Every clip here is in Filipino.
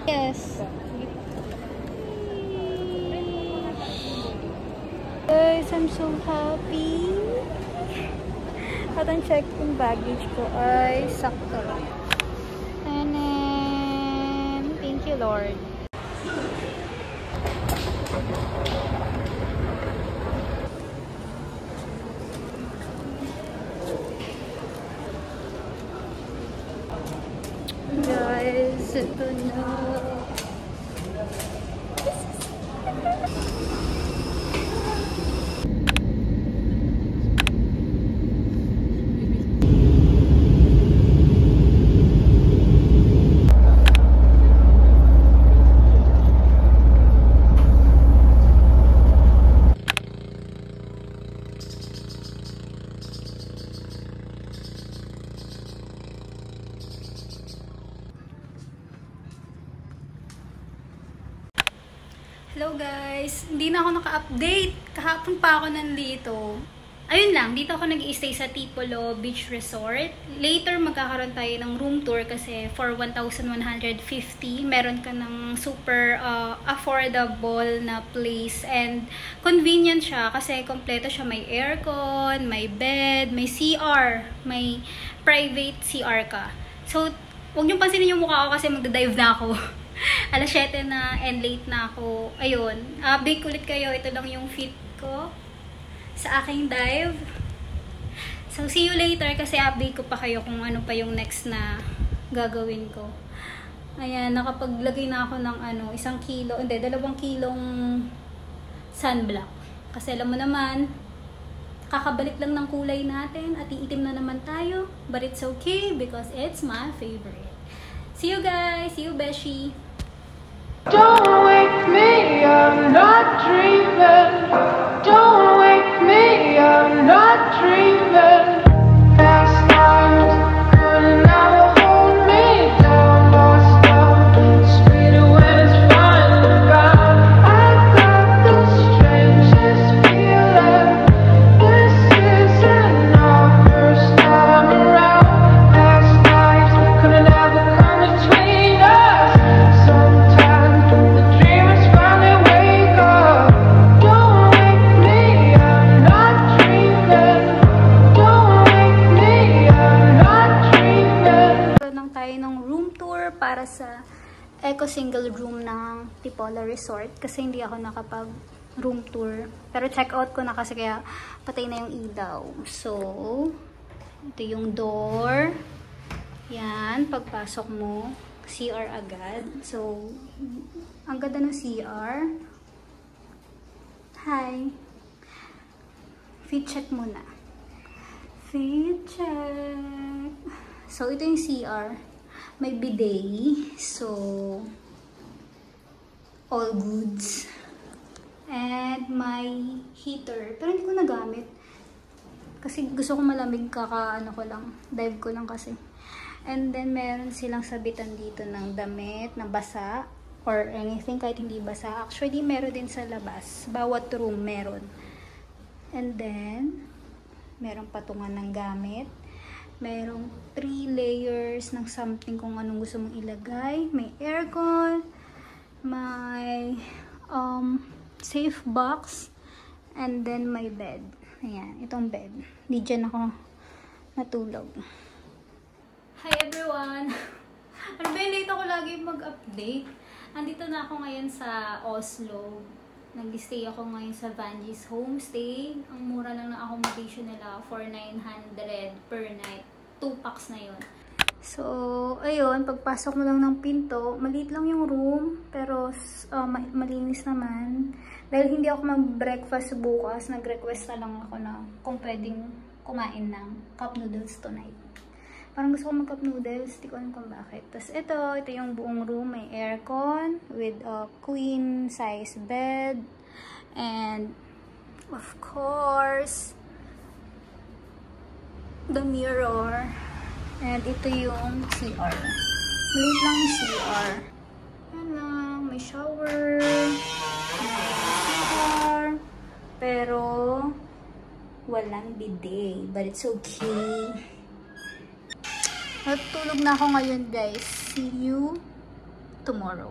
Yes. Guys, I'm so happy. At ang check yung baggage ko ay sakto lang. And then, thank you Lord. Guys, ito na. Hello guys! Hindi na ako naka-update. Kahapon pa ako nandito. Ayun lang, dito ako nag-i-stay sa Tipolo Beach Resort. Later magkakaroon tayo ng room tour kasi for 1,150 meron ka ng super affordable na place and convenient siya kasi kompleto siya. May aircon, may bed, may CR, may private CR ka. So, huwag niyong pansinin yung mukha ko kasi magda-dive na ako. Alas 7 na and late na ako. Ayun. Update ulit kayo. Ito lang yung fit ko sa aking dive. So, see you later kasi update ko pa kayo kung ano pa yung next na gagawin ko. Ayan, nakapaglagay na ako ng 1 kilo, hindi, 2 kilong sunblock. Kasi alam mo naman, kakabalik lang ng kulay natin at iitim na naman tayo. But it's okay because it's my favorite. See you guys! See you, Beshi! Don't wake me, I'm not dreaming. Don't wake me, I'm not dreaming. Past times could never hold me down. Lost out, sweeter when it's finally gone. I've got the strangest feeling. This isn't our first time around. Past lives could never come between us. Sometimes the dreamers finally wake up. Don't wake me, I'm not dreaming. Don't wake me, I'm not dreaming. Lang tayo ng room tour para sa Eco Single Room ng Tipolo Resort kasi hindi ako nakapag room tour. Pero check out ko na kasi kaya patay na yung ilaw. So, ito yung door. Yan, pagpasok mo, CR agad. So, ang ganda ng CR. Hi. Fit check muna. Fit check. So, ito yung CR. May bidet. So, all goods. And may heater. Pero hindi ko nagamit. Kasi gusto ko malamig ko lang. Dive ko lang kasi. And then, meron silang sabitan dito ng damit na basa. Or anything kahit hindi basa. Actually, meron din sa labas. Bawat room meron. And then, meron patungan ng gamit. Merong 3 layers ng something kung anong gusto mong ilagay. May aircon. May safe box. And then may bed. Ayan, itong bed. Di dyan ako natulog. Hi everyone! Ano ba yun? Late ako lagi mag-update. Andito na ako ngayon sa Oslo. Nag-stay ako ngayon sa Vanjis Homestay. Ang mura lang ng accommodation nila for 900 per night. 2 packs na yun. So, ayun, pagpasok mo lang ng pinto, maliit lang yung room, pero malinis naman. Dahil hindi ako mag-breakfast bukas, nag-request na lang ako na kung pwedeng kumain ng cup noodles tonight. Parang gusto ko mag-cup noodles, di ko alam kung bakit. Tapos ito yung buong room, may aircon with a queen size bed. And, of course, the mirror. And ito yung CR. Maliit lang yung CR. Yan lang, may shower, may CR, pero walang bidet. But it's okay. Natulog na ako ngayon guys. See you tomorrow.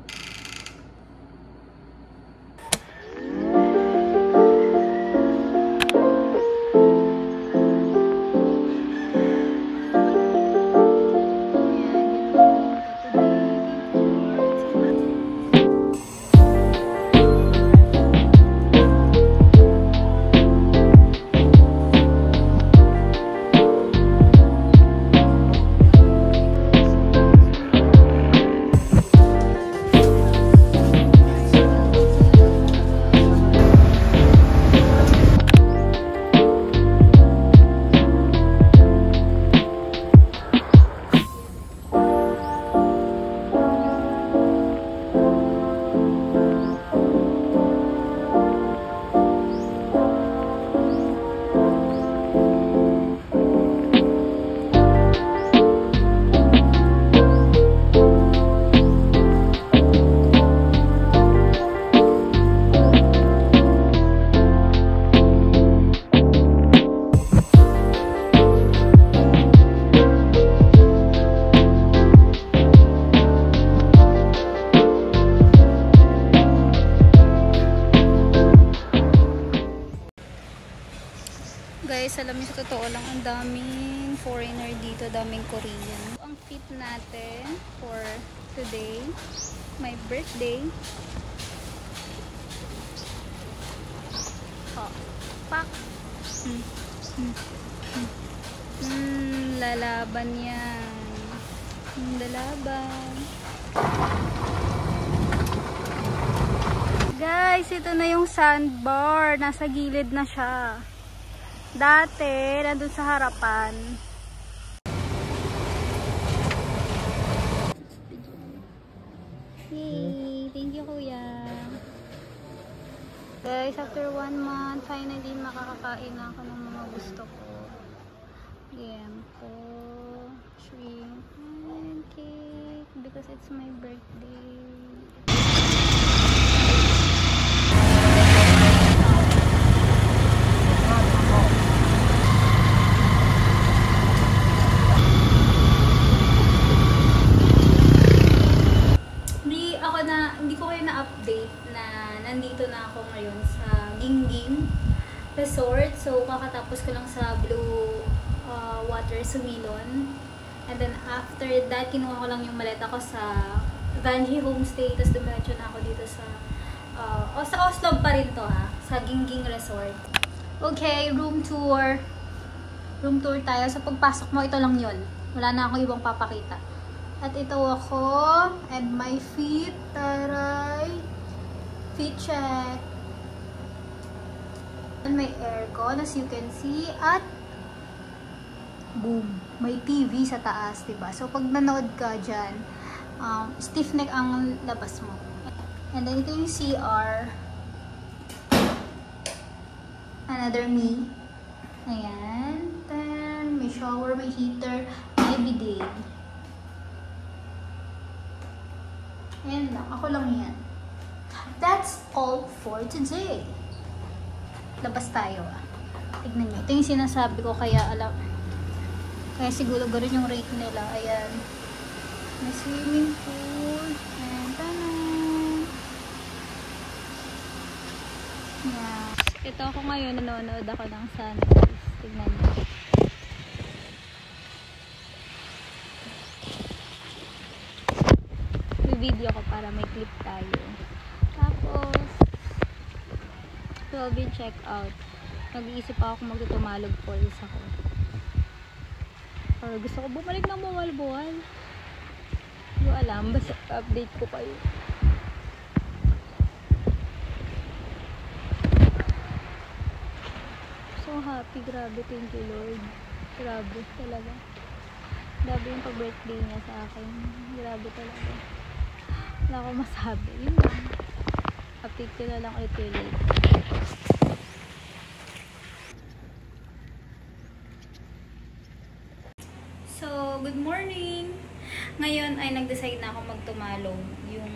Guys, alam niyo sa totoo lang, ang daming foreigner dito, daming Korean. Ang fit natin for today, my birthday. Oh, pak! Lalaban yan. Lalaban. Guys, ito na yung sandbar. Nasa gilid na siya. Dati, nandun sa harapan. Yay! Thank you, Kuya. Guys, after 1 month, finally makakakain na ako ng mga gusto ko. Liempo, shrimp, and cake because it's my birthday. Hindi ko kayo na-update na nandito na ako ngayon sa Gingging Resort. So, kakatapos ko lang sa Blue Water Sumilon. And then, after that, kinuha ko lang yung maleta ko sa Vanji Homestay. Tapos, dumiretso na ako dito sa Oslo pa rin to sa Gingging Resort. Okay, room tour. Room tour tayo. Sa pagpasok mo, ito lang yun. Wala na akong ibang papakita. At ito ako, and my feet, taray, feet check. And may aircon, as you can see, at boom, may TV sa taas, diba? So, pag nanood ka dyan, stiff neck ang labas mo. And then, ito yung CR. Another me. Ayan. Then, may shower, may heater, may bidet. Ayan lang. Ako lang yan. That's all for today. Labas tayo. Tignan nyo. Ito yung sinasabi ko. Kaya siguro ganoon yung rate nila. Ayan. May swimming pool. Ayan. Tanan. Yeah. Ito ako ngayon. Nanonood ako ng sunrise. Tignan nyo. Video ko para may clip tayo. Tapos 12 check out. Nag-iisip ako kung magtutumalog falls ako. Or gusto ko bumalik ng Buwal-Buwal. Hindi ko alam. Basta update ko kayo. So happy. Grabe. Thank you, Lord. Grabe talaga. Grabe yung pag-birthday niya sa akin. Grabe talaga. Wala akong masabi. Yun lang. Update ko na lang ulit later. So, good morning! Ngayon ay nag-decide na ako magtumalong. Yung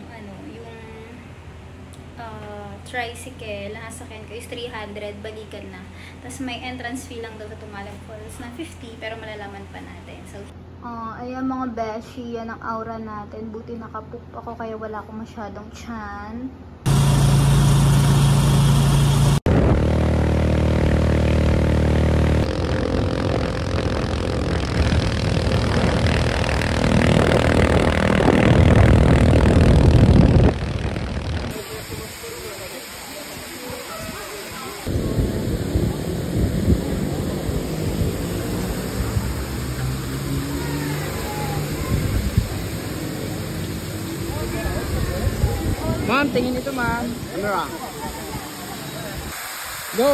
tricycle na nasakyan ko is 300, balikan na. Tapos may entrance fee lang daw sa Tumalog Falls na 50, pero malalaman pa natin. So, Ayan mga beshi, yan ang aura natin. Buti nakapoop ako kaya wala akong masyadong tiyan. Ma'am, tingin ito ma'am. Camera. Go!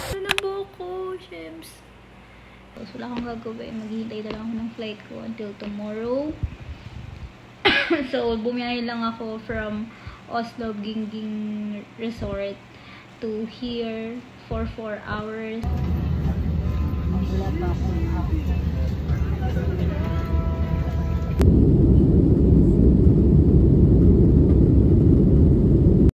Ano na ba ako, Shems? So, wala akong gagawin. Maghihintay na lang ako ng flight ko until tomorrow. So, bumiyahe lang ako from Oslo Gingging Resort to here for 4 hours. Wala pa akong